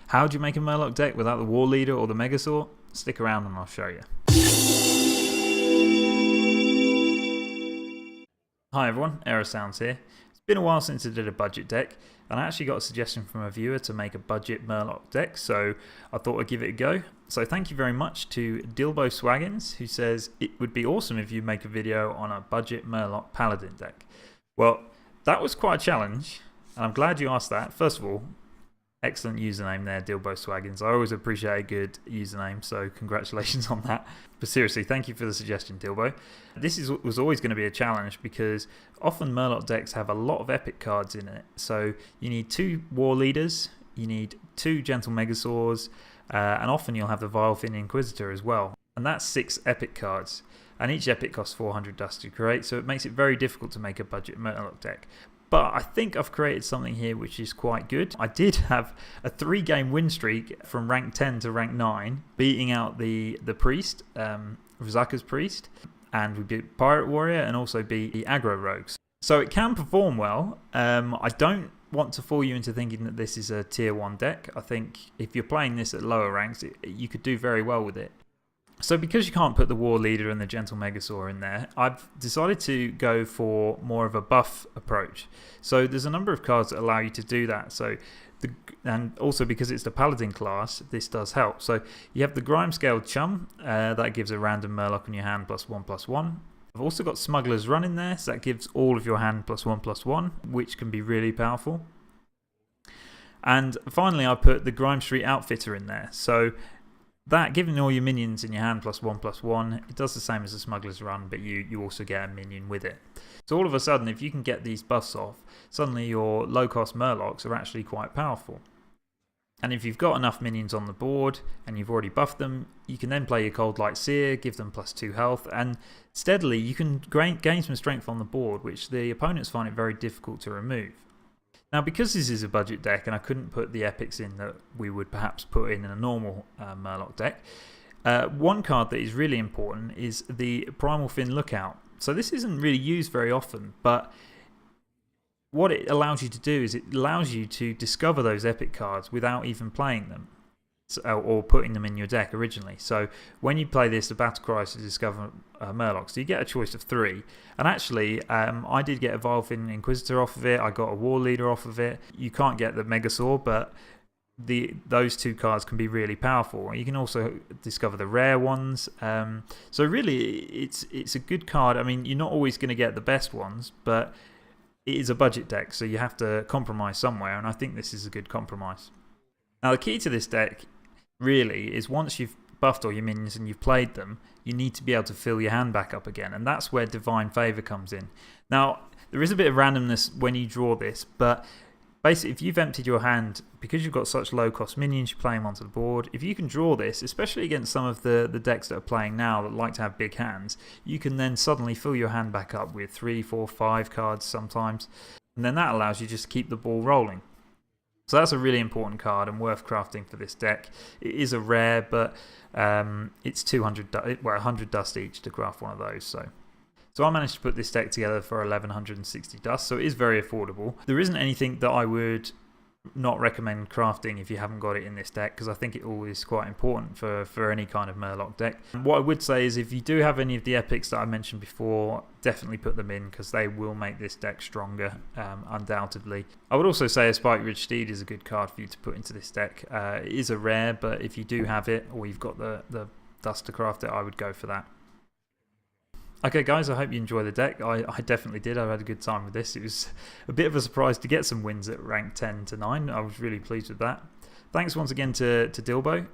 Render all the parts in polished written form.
How do you make a Murloc deck without the War Leader or the Megasaur? Stick around and I'll show you. Hi everyone, Aerosounds here. It's been a while since I did a budget deck, and I actually got a suggestion from a viewer to make a budget Murloc deck, so I thought I'd give it a go. So thank you very much to Dilbo Swaggins, who says it would be awesome if you make a video on a budget Murloc Paladin deck. Well, that was quite a challenge, and I'm glad you asked that. First of all, excellent username there, Dilbo Swaggins. I always appreciate a good username, so congratulations on that. But seriously, thank you for the suggestion, Dilbo. This was always going to be a challenge because often Murloc decks have a lot of epic cards in it. So you need 2 War Leaders, you need 2 Gentle Megasaurs, and often you'll have the Vilefin Inquisitor as well. And that's 6 epic cards. And each epic costs 400 dust to create, so it makes it very difficult to make a budget Murloc deck. But I think I've created something here which is quite good. I did have a 3-game win streak from rank 10 to rank 9, beating out the priest, Rizaka's priest, and we beat Pirate Warrior and also beat the aggro rogues. So it can perform well. I don't want to fool you into thinking that this is a tier 1 deck. I think if you're playing this at lower ranks, you could do very well with it. So because you can't put the War Leader and the Gentle Megasaur in there, I've decided to go for more of a buff approach. So there's a number of cards that allow you to do that. And also because it's the Paladin class, this does help. So you have the Grime Scaled Chum, that gives a random Murloc in your hand +1/+1. I've also got Smuggler's Run in there, so that gives all of your hand +1/+1, which can be really powerful. And finally I put the Grime Street Outfitter in there. So that, giving all your minions in your hand +1/+1, it does the same as the Smuggler's Run, but you also get a minion with it. So all of a sudden, if you can get these buffs off, suddenly your low-cost Murlocs are actually quite powerful. And if you've got enough minions on the board, and you've already buffed them, you can then play your Cold Light Seer, give them +2 health, and steadily you can gain some strength on the board, which the opponents find it very difficult to remove. Now, because this is a budget deck and I couldn't put the epics in that we would perhaps put in a normal Murloc deck, one card that is really important is the Primal Fin Lookout. So this isn't really used very often, but what it allows you to do is it allows you to discover those epic cards without even playing them. Or putting them in your deck originally. So when you play this, the battle cry is to discover Murlocs. So you get a choice of 3. And actually, I did get a Vilefin Inquisitor off of it. I got a War Leader off of it. You can't get the Megasaur, but those 2 cards can be really powerful. You can also discover the rare ones. So really, it's a good card. I mean, you're not always going to get the best ones, but it is a budget deck, so you have to compromise somewhere. And I think this is a good compromise. Now, the key to this deck really is once you've buffed all your minions and you've played them, you need to be able to fill your hand back up again, and that's where Divine Favour comes in. Now, there is a bit of randomness when you draw this, but basically if you've emptied your hand, because you've got such low cost minions, you play them onto the board, if you can draw this, especially against some of the decks that are playing now that like to have big hands, you can then suddenly fill your hand back up with 3, 4, 5 cards sometimes, and then that allows you just to keep the ball rolling. So that's a really important card and worth crafting for this deck. It is a rare, but it's 100 dust each to craft one of those. So I managed to put this deck together for 1160 dust, so it is very affordable. There isn't anything that I would not recommend crafting if you haven't got it in this deck, because I think it all is quite important for any kind of Murloc deck. And what I would say is if you do have any of the epics that I mentioned before, definitely put them in because they will make this deck stronger, undoubtedly. I would also say a Spike Ridge Steed is a good card for you to put into this deck. It is a rare, but if you do have it or you've got the dust to craft it, I would go for that. Okay guys, I hope you enjoy the deck. I definitely did. I had a good time with this. It was a bit of a surprise to get some wins at rank 10 to 9. I was really pleased with that. Thanks once again to Dilbo.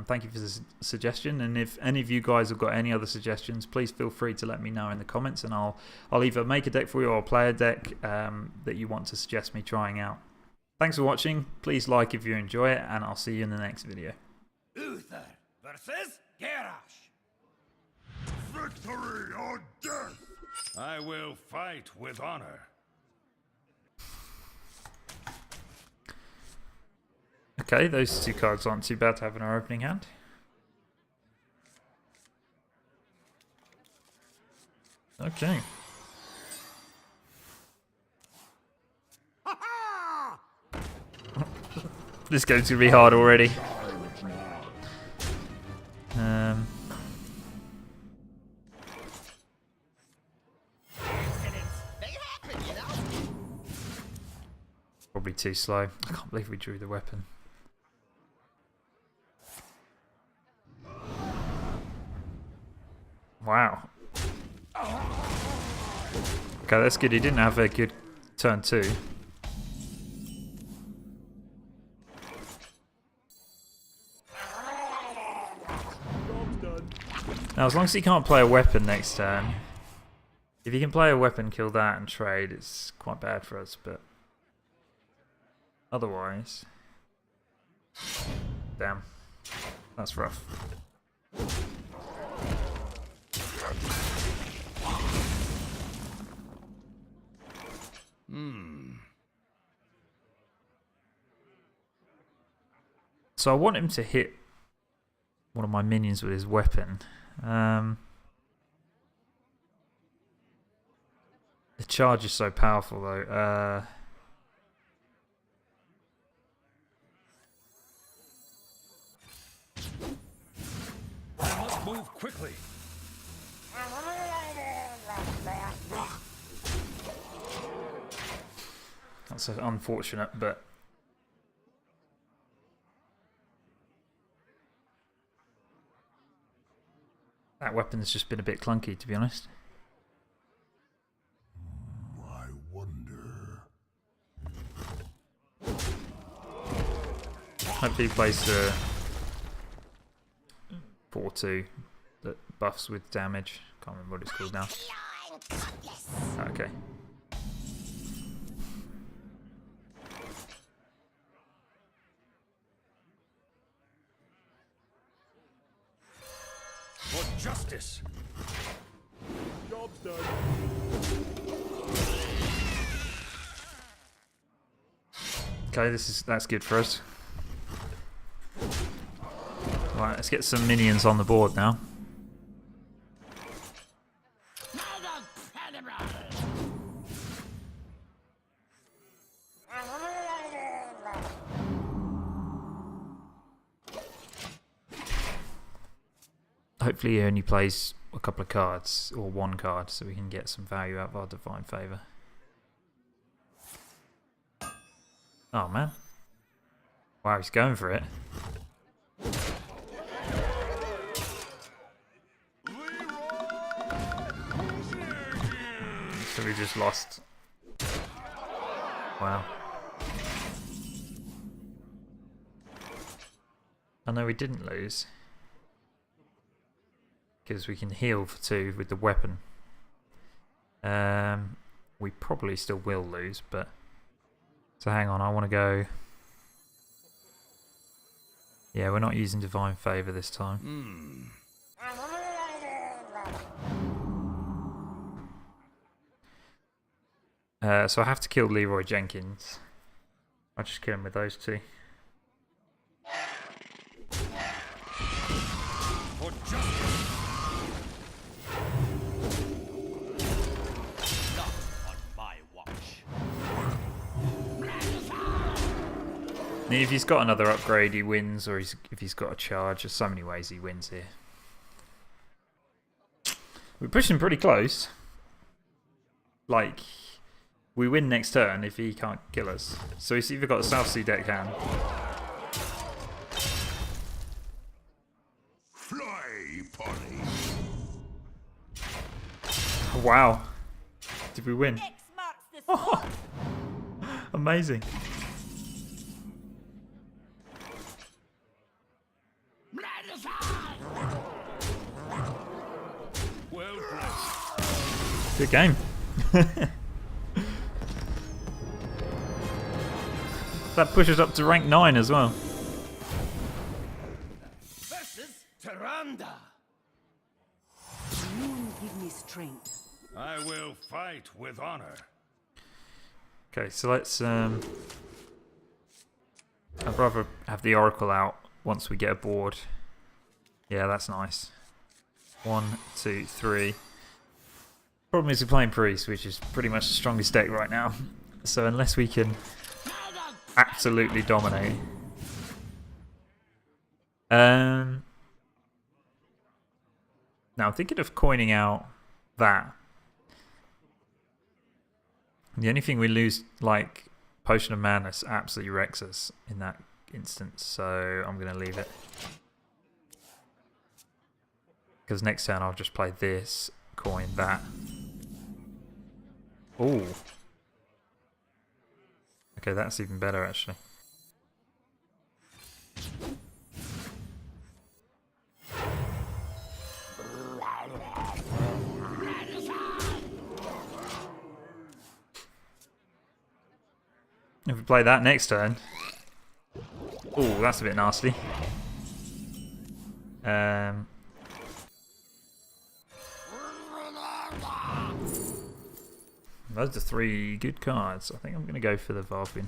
Thank you for the suggestion, and if any of you guys have got any other suggestions, please feel free to let me know in the comments, and I'll either make a deck for you or play a deck that you want to suggest me trying out. Thanks for watching. Please like if you enjoy it, and I'll see you in the next video. Uther versus Garrosh. Victory or death! I will fight with honor. Okay, those 2 cards aren't too bad to have in our opening hand. Okay. This game's gonna be hard already. Probably too slow. I can't believe we drew the weapon. Wow. Okay, that's good. He didn't have a good turn 2. Now, as long as he can't play a weapon next turn, if he can play a weapon, kill that, and trade, it's quite bad for us, but otherwise... Damn. That's rough. So I want him to hit one of my minions with his weapon. The charge is so powerful though. I must move quickly. That's unfortunate, but that weapon's just been a bit clunky, to be honest. I wonder. Hopefully he plays the 4-2 that buffs with damage. Can't remember what it's called now. Okay. For justice. Job's done. Okay, that's good for us. Right, let's get some minions on the board now. Hopefully he only plays a couple of cards, or one card, so we can get some value out of our Divine Favour. Oh man. Wow, he's going for it. So we just lost. Wow. Oh no, we didn't lose. Because we can heal for 2 with the weapon. We probably still will lose, but... So hang on, I want to go... Yeah, we're not using Divine Favour this time. So I have to kill Leroy Jenkins. I'll just kill him with those 2. If he's got another upgrade, he wins, or if he's got a charge. There's so many ways he wins here. We're pushing pretty close. Like, we win next turn if he can't kill us. So he's either got a South Sea deckhand. Fly, Polly. Wow. Did we win? Oh, amazing. Well placed. Good game. That pushes up to rank 9 as well. Versus Tyrande. Moon give me strength. I will fight with honor. Okay, so let's... I'd rather have the Oracle out once we get a board. Yeah, that's nice. 1, 2, 3. Problem is we're playing Priest, which is pretty much the strongest deck right now. So unless we can absolutely dominate, Now I'm thinking of coining out that. The only thing we lose, like Potion of Madness, absolutely wrecks us in that instance, so I'm going to leave it. Because next turn I'll just play this, coin that. Ooh. Okay, that's even better actually. If we play that next turn. Oh, that's a bit nasty. Those are 3 good cards. I think I'm going to go for the Vilefin.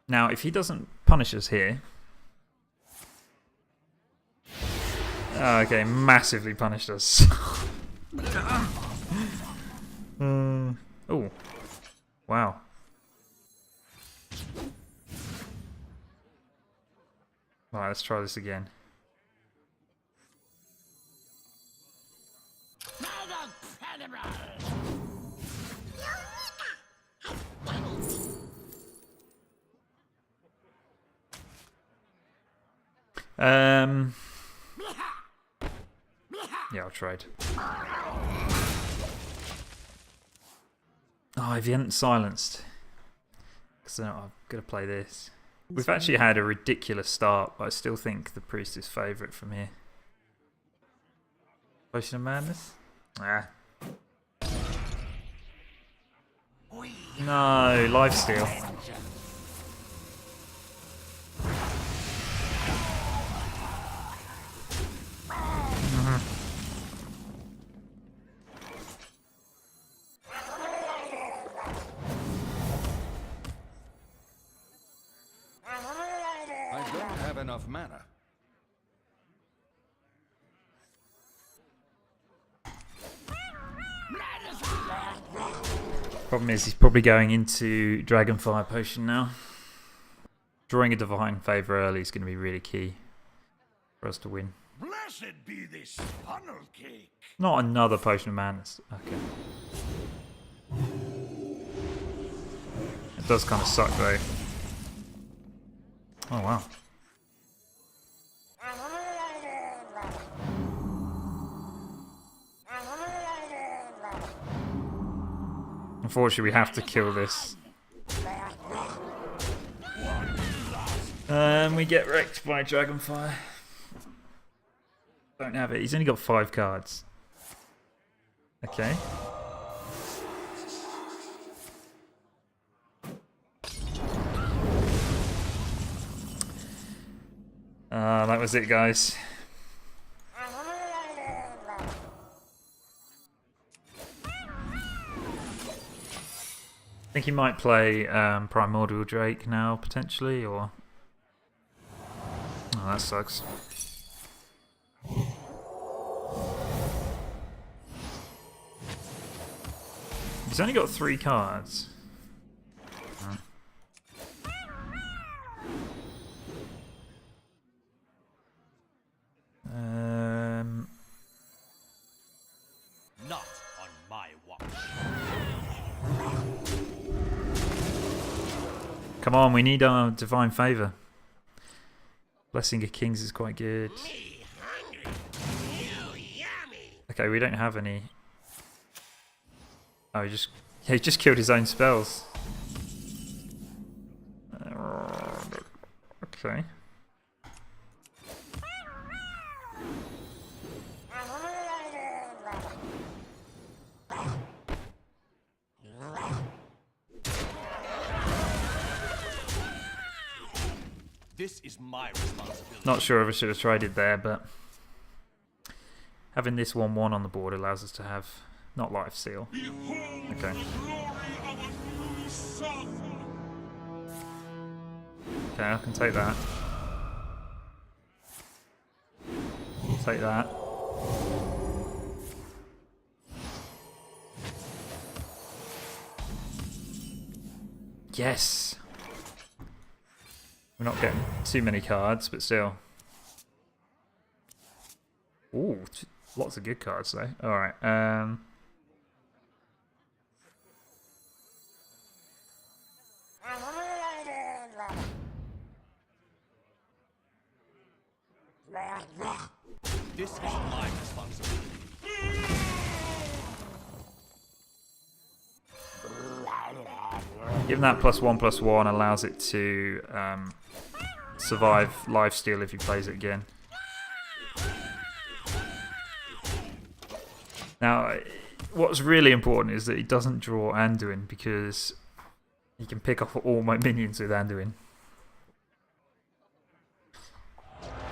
Now, if he doesn't punish us here... Oh, okay, massively punished us. Oh, wow. Alright, let's try this again. Yeah, I'll try it. Oh, if he hadn't silenced. Because I'm going to play this. We've actually had a ridiculous start, but I still think the Priest is favourite from here. Potion of Madness? Ah. No, lifesteal. Enough mana. Problem is, he's probably going into Dragonfire Potion now. Drawing a Divine Favour early is going to be really key for us to win. Blessed be this funnel cake. Not another Potion of Madness. Okay. It does kind of suck though. Oh wow. Unfortunately, we have to kill this. We get wrecked by Dragonfire. Don't have it. He's only got 5 cards. Okay. That was it, guys. I think he might play Primordial Drake now, potentially, or... Oh, that sucks. He's only got 3 cards. Oh. Not on my watch. Come on, we need our Divine Favour. Blessing of Kings is quite good. Okay, we don't have any. Oh, he just killed his own spells. Okay. This is my responsibility. Not sure if I should have tried it there, but having this 1/1 on the board allows us to have not life seal. Okay. Okay, I can take that. Take that. Yes! We're not getting too many cards, but still. Ooh, lots of good cards though. Alright, This is my responsibility. giving that +1/+1 allows it to survive lifesteal if he plays it again. Now, what's really important is that he doesn't draw Anduin, because he can pick off all my minions with Anduin.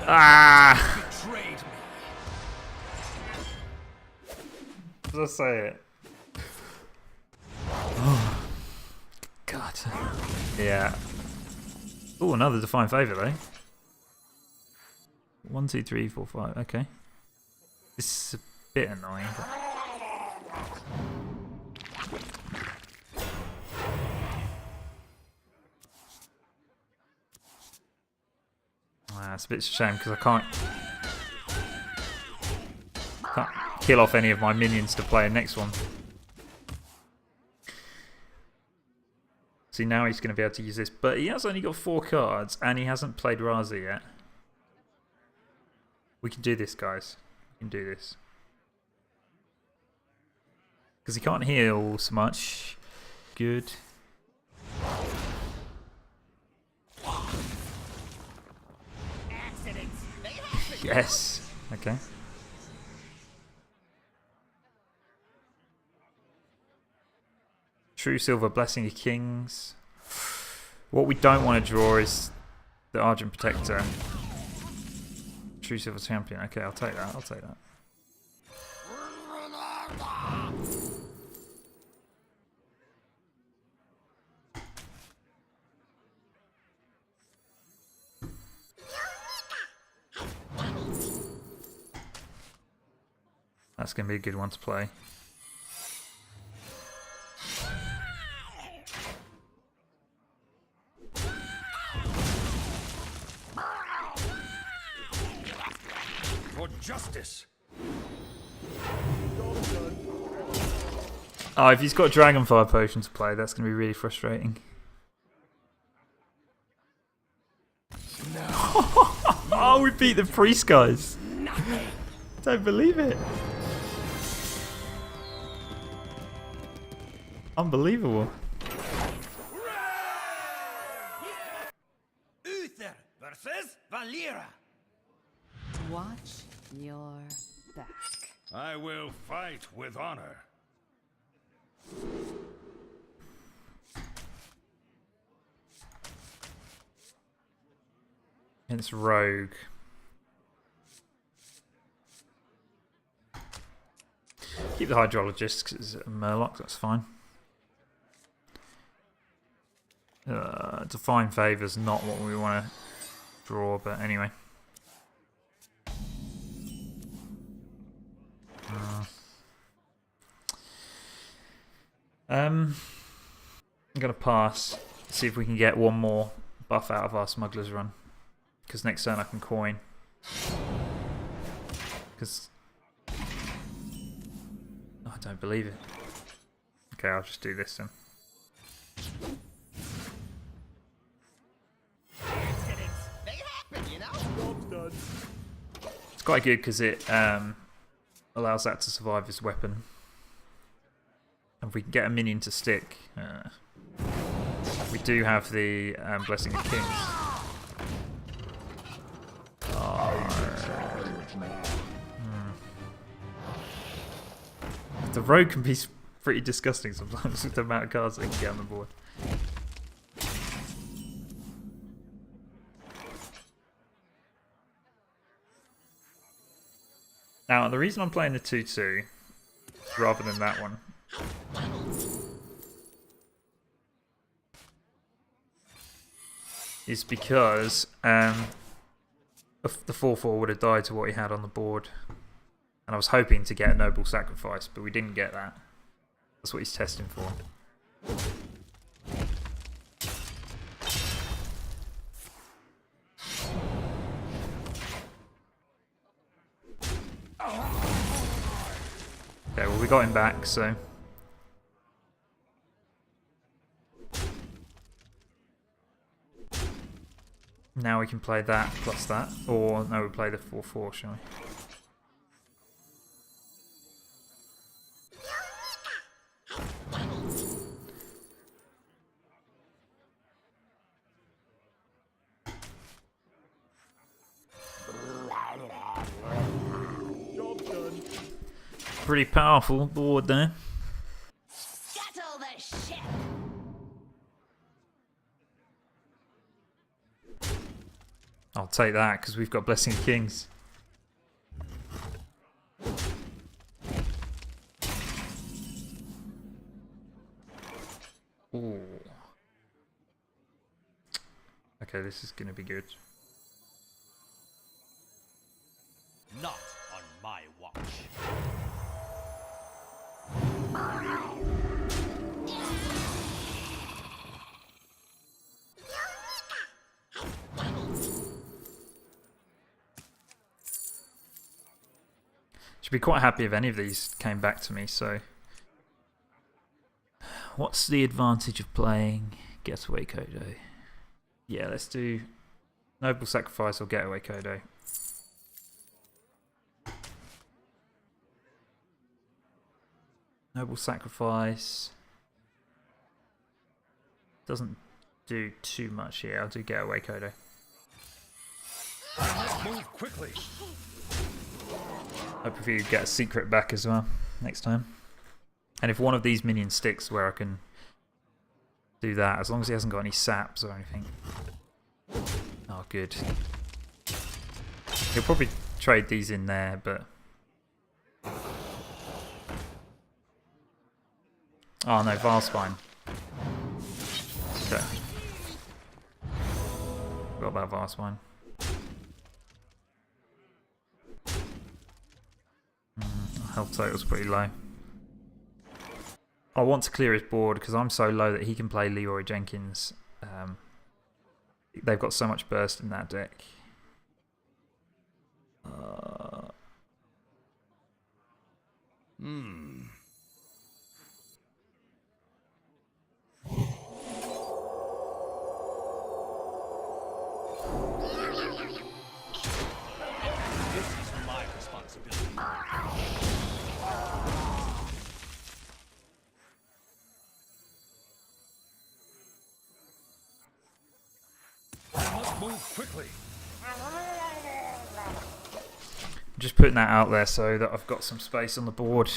Ah! Betrayed me. Did I say it? Oh, God. Yeah. Oh, another Divine Favour though. 1, 2, 3, 4, 5. Okay. This is a bit annoying. But... it's a bit of a shame because I can't kill off any of my minions to play a next one. See, now he's going to be able to use this, but he has only got 4 cards and he hasn't played Raza yet. We can do this, guys. We can do this. Because he can't heal so much. Good. Yes. Okay. True Silver, Blessing of Kings. What we don't want to draw is the Argent Protector. True Silver Champion. Okay, I'll take that. I'll take that. That's going to be a good one to play. For justice. Oh, if he's got Dragonfire Potion to play, that's going to be really frustrating. No. Oh, we beat the Priest, guys. Don't believe it. Unbelievable. Uther versus Valera. Watch your back. I will fight with honor. It's Rogue. Keep the Hydrologist because it's a Murloc, that's fine. Divine Favor's not what we want to draw, but anyway. I'm going to pass, see if we can get one more buff out of our Smuggler's Run. Because next turn I can coin. Because... oh, I don't believe it. Okay, I'll just do this then. It's quite good because it allows that to survive his weapon. And if we can get a minion to stick, we do have the Blessing of Kings. The rogue can be pretty disgusting sometimes with the amount of cards they can get on the board. Now, the reason I'm playing the 2-2 rather than that one is because the 4-4 would have died to what he had on the board. And I was hoping to get a Noble Sacrifice, but we didn't get that. That's what he's testing for. Okay, well we got him back, so... Now we can play that plus that. Or, no, we play the 4-4, shall we? Pretty powerful board there. Scuttle the ship. I'll take that because we've got Blessing of Kings. Ooh. Okay, this is going to be good. Not on my watch. Should be quite happy if any of these came back to me, so... What's the advantage of playing Getaway Kodo? Yeah, let's do Noble Sacrifice or Getaway Kodo. Noble Sacrifice doesn't do too much here. I'll do Getaway Kodo. Move quickly. I prefer you get a secret back as well next time. And if one of these minions sticks where I can do that, as long as he hasn't got any saps or anything. Oh, good. He'll probably trade these in there, but... Oh no, Varspine. Okay. Forgot about Varspine. Health total's pretty low. I want to clear his board because I'm so low that he can play Leroy Jenkins. They've got so much burst in that deck. This is my responsibility. I must move quickly. Just putting that out there so that I've got some space on the board.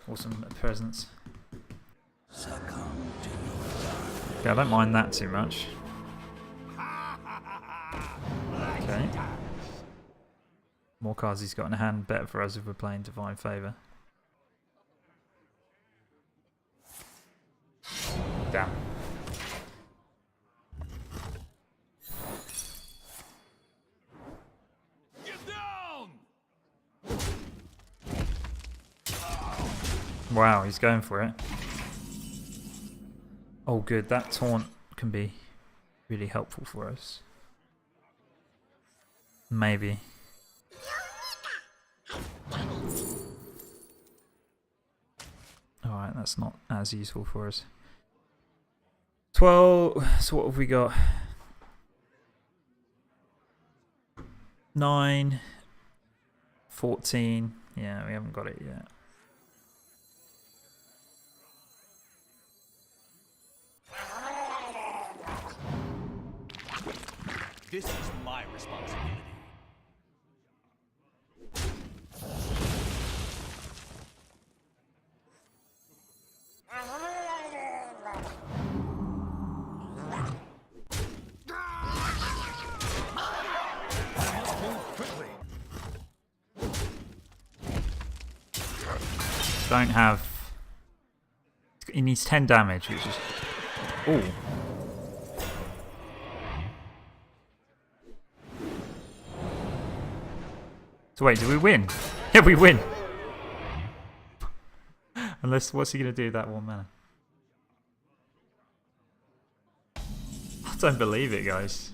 Or some presence. Okay, I don't mind that too much. Okay. More cards he's got in hand, better for us if we're playing Divine Favour. Damn. Get down! Wow, he's going for it. Oh good, that taunt can be really helpful for us. Maybe. Alright, that's not as useful for us. 12, so what have we got? 9, 14, yeah, we haven't got it yet. This is my responsibility. I must move quickly. Don't have... He needs 10 damage, which is... Ooh. So wait, do we win? Yeah, we win! Unless, what's he going to do that 1 mana? I don't believe it, guys.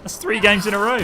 That's 3 games in a row.